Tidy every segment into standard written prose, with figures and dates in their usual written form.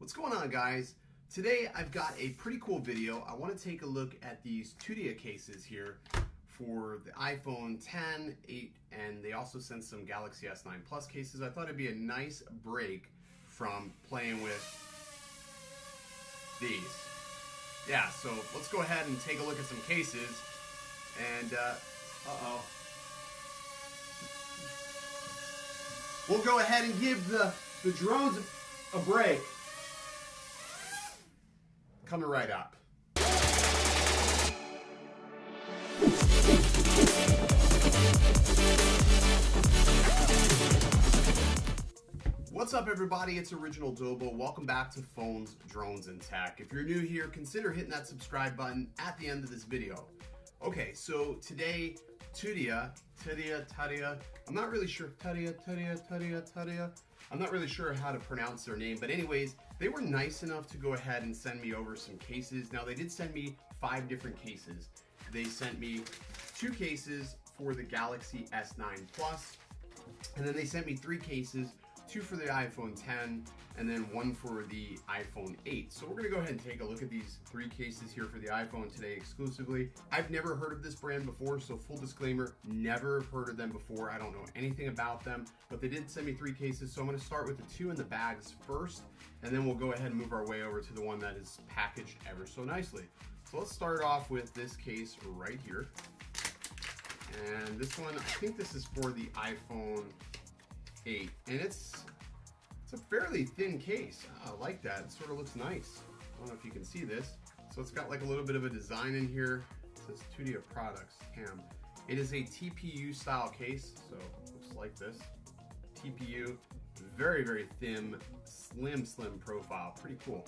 What's going on, guys? Today I've got a pretty cool video. I want to take a look at these Tudia cases here for the iPhone 10, 8, and they also sent some Galaxy S9 Plus cases. I thought it'd be a nice break from playing with these. Yeah, so let's go ahead and take a look at some cases. And, we'll go ahead and give the drones a break. Coming right up. What's up, everybody? It's Original Dobo. Welcome back to Phones, Drones, and Tech. If you're new here, consider hitting that subscribe button at the end of this video. Okay, so today, Tudia, I'm not really sure, Tudia. I'm not really sure how to pronounce their name, but anyways, they were nice enough to go ahead and send me over some cases. Now, they did send me 5 different cases. They sent me 2 cases for the Galaxy S9 Plus, and then they sent me 3 cases, 2 for the iPhone 10, and then 1 for the iPhone 8. So we're gonna go ahead and take a look at these 3 cases here for the iPhone today exclusively. I've never heard of this brand before, so full disclaimer, never heard of them before. I don't know anything about them, but they did send me 3 cases, so I'm gonna start with the 2 in the bags first, and then we'll go ahead and move our way over to the one that is packaged ever so nicely. So let's start off with this case right here. And this one, I think this is for the iPhone 8, and it's a fairly thin case. I like that. It sort of looks nice. I don't know if you can see this. So it's got like a little bit of a design in here. It says Tudia Products, TAM. It is a TPU style case, so it looks like this. TPU, very, very thin, slim profile. Pretty cool.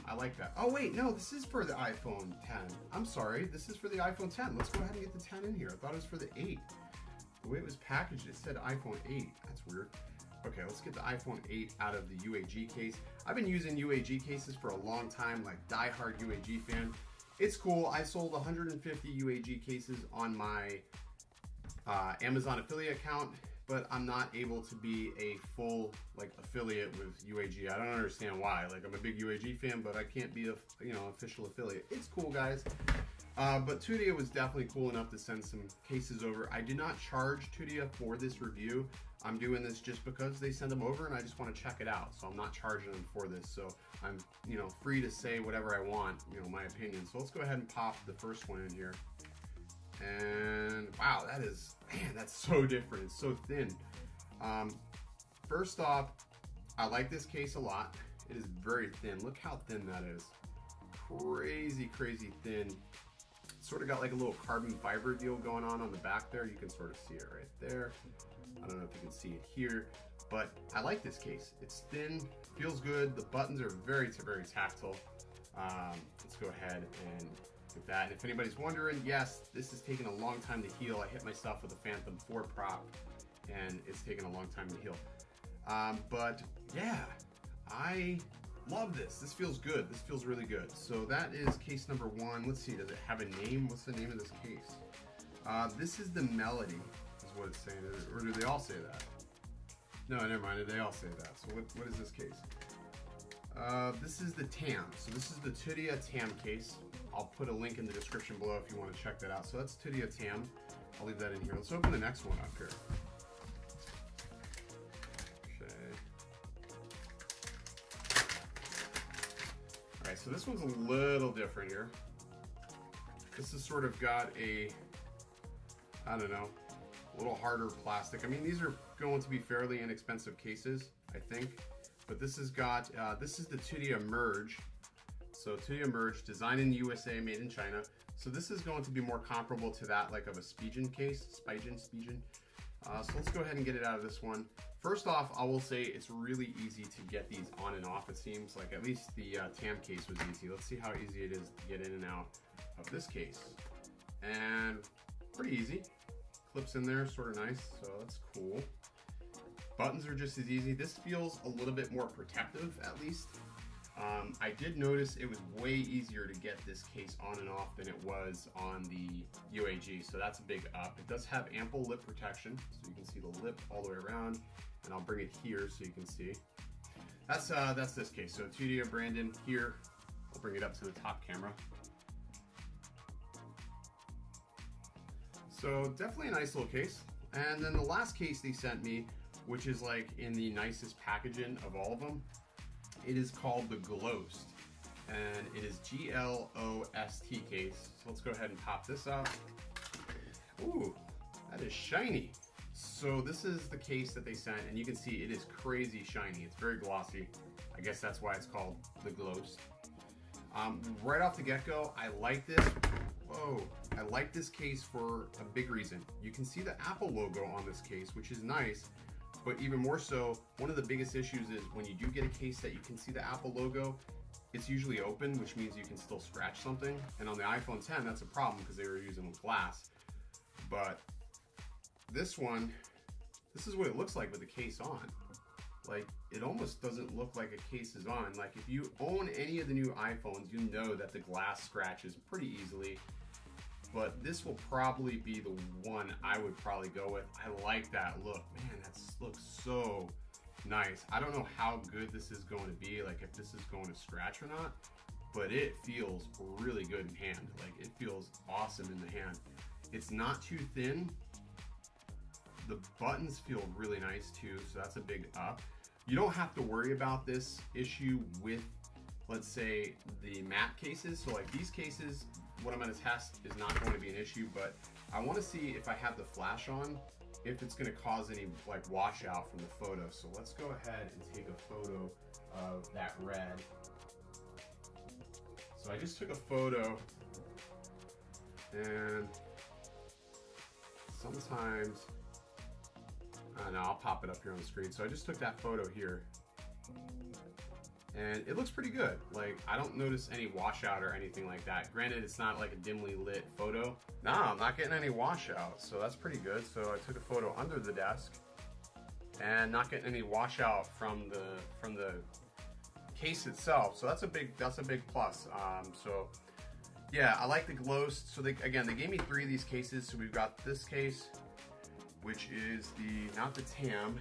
I like that. Oh wait, no, this is for the iPhone 10. I'm sorry, this is for the iPhone 10. Let's go ahead and get the 10 in here. I thought it was for the 8. The way it was packaged, it said iPhone 8. That's weird. Okay, let's get the iPhone 8 out of the UAG case. I've been using UAG cases for a long time, like diehard UAG fan. It's cool. I sold 150 UAG cases on my Amazon affiliate account, but I'm not able to be a full affiliate with UAG. I don't understand why. Like, I'm a big UAG fan, but I can't be a official affiliate. It's cool, guys. But Tudia was definitely cool enough to send some cases over. I did not charge Tudia for this review. I'm doing this just because they send them over and I just want to check it out. So I'm not charging them for this. So I'm, free to say whatever I want, my opinion. So let's go ahead and pop the first one in here. And wow, that's so different. It's so thin. First off, I like this case a lot. It is very thin. Look how thin that is. Crazy thin. Sort of got like a little carbon fiber deal going on the back there. You can sort of see it right there. I don't know if you can see it here, but I like this case. It's thin, feels good. The buttons are very tactile. Let's go ahead and get that. And if anybody's wondering, yes, this has taken a long time to heal. I hit myself with a Phantom 4 prop, and it's taken a long time to heal. But yeah, I love this. This feels good. This feels really good. So that is case number 1. Let's see, does it have a name? What's the name of this case? This is the Melody, is what it's saying. Or do they all say that? No, never mind. They all say that. So what is this case? This is the TAM. So this is the Tudia TAM case. I'll put a link in the description below if you want to check that out. So that's Tudia TAM. I'll leave that in here. Let's open the next one up here. Alright, so this one's a little different here. This has sort of got a, I don't know, a little harder plastic. I mean, these are going to be fairly inexpensive cases, I think. But this has got, this is the Tudia Merge. So Tudia Merge, designed in the USA, made in China. So this is going to be more comparable to that like of a Spigen case, Spigen. So let's go ahead and get it out of this one. First off, I will say it's really easy to get these on and off, it seems. Like, at least the TAM case was easy. Let's see how easy it is to get in and out of this case. And pretty easy. Clips in there, sort of nice, so that's cool. Buttons are just as easy. This feels a little bit more protective, at least. I did notice it was way easier to get this case on and off than it was on the UAG, so that's a big up. It does have ample lip protection, so you can see the lip all the way around, and I'll bring it here so you can see. that's this case. So Tudia Brandon here. I'll bring it up to the top camera. So definitely a nice little case. And then the last case they sent me, which is like in the nicest packaging of all of them, it is called the Glost, and it is G-L-O-S-T case. So let's go ahead and pop this out. Ooh, that is shiny. So this is the case that they sent, and you can see it is crazy shiny. It's very glossy. I guess that's why it's called the Glost. Right off the get-go, I like this. Whoa, I like this case for a big reason. You can see the Apple logo on this case, which is nice, but even more so, one of the biggest issues is when you do get a case that you can see the Apple logo, it's usually open, which means you can still scratch something. And on the iPhone 10, that's a problem because they were using glass. But this one, this is what it looks like with the case on. Like, it almost doesn't look like a case is on. Like, if you own any of the new iPhones, you know that the glass scratches pretty easily. But this will probably be the one I would probably go with. I like that look. Man, that looks so nice. I don't know how good this is going to be, like if this is going to scratch or not, but it feels really good in hand. Like, it feels awesome in the hand. It's not too thin. The buttons feel really nice too, so that's a big up. You don't have to worry about this issue with, let's say, the matte cases. So like these cases, what I'm going to test is not going to be an issue, but I want to see if I have the flash on, if it's going to cause any like washout from the photo. So let's go ahead and take a photo of that red. So I just took a photo, and sometimes, I don't know, I'll pop it up here on the screen. So I just took that photo here, and it looks pretty good. Like, I don't notice any washout or anything like that. Granted, it's not like a dimly lit photo. No, I'm not getting any washout, so that's pretty good. So I took a photo under the desk and not getting any washout from the case itself. So that's a big plus. So yeah, I like the Glost. So again, they gave me 3 of these cases. So we've got this case, which is not the TAM,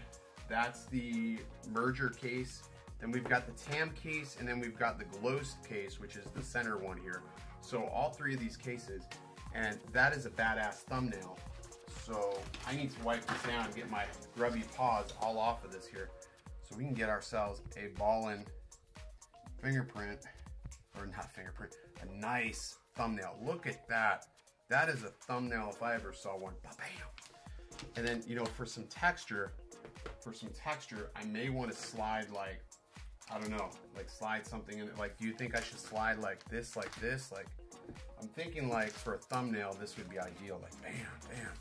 that's the merger case. Then we've got the TAM case, and then we've got the Glost case, which is the center one here. So all 3 of these cases, and that is a badass thumbnail. So I need to wipe this down and get my grubby paws all off of this here, so we can get ourselves a ballin' fingerprint, or not fingerprint, a nice thumbnail. Look at that. That is a thumbnail if I ever saw one. Ba-bam. And then, you know, for some texture, I may want to slide, like, I don't know, like slide something in it. Like, do you think I should slide like this, like this? Like, I'm thinking like for a thumbnail, this would be ideal. Like, bam, bam.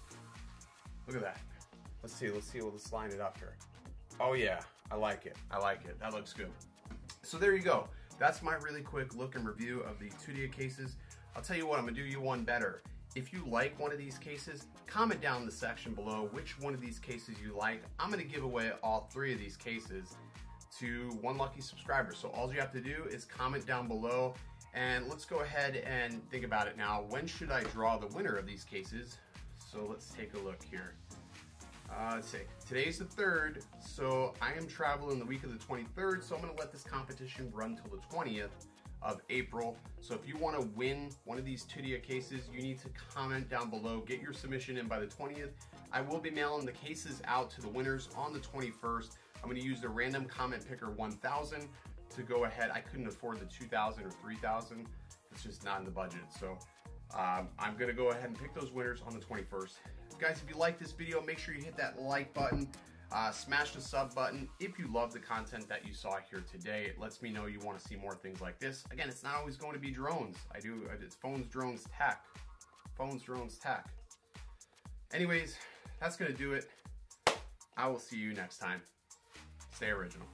Look at that. Let's see, we'll just line it up here. Oh yeah, I like it. That looks good. So there you go. That's my really quick look and review of the Tudia cases. I'll tell you what, I'm gonna do you one better. If you like one of these cases, comment down in the section below which one of these cases you like. I'm gonna give away all 3 of these cases to one lucky subscriber. So all you have to do is comment down below, and let's go ahead and think about it now. When should I draw the winner of these cases? So let's take a look here. Let's see, today's the 3rd, so I am traveling the week of the 23rd, so I'm gonna let this competition run till the 20th of April. So if you want to win one of these Tudia cases, you need to comment down below, get your submission in by the 20th. I will be mailing the cases out to the winners on the 21st. I'm going to use the random comment picker 1000 to go ahead. I couldn't afford the 2000 or 3000. It's just not in the budget. So I'm going to go ahead and pick those winners on the 21st. Guys, if you like this video, make sure you hit that like button. Smash the sub button if you love the content that you saw here today. It lets me know you want to see more things like this. Again, it's not always going to be drones. It's phones, drones, tech. Phones, drones, tech. Anyways, that's going to do it. I will see you next time. Stay original.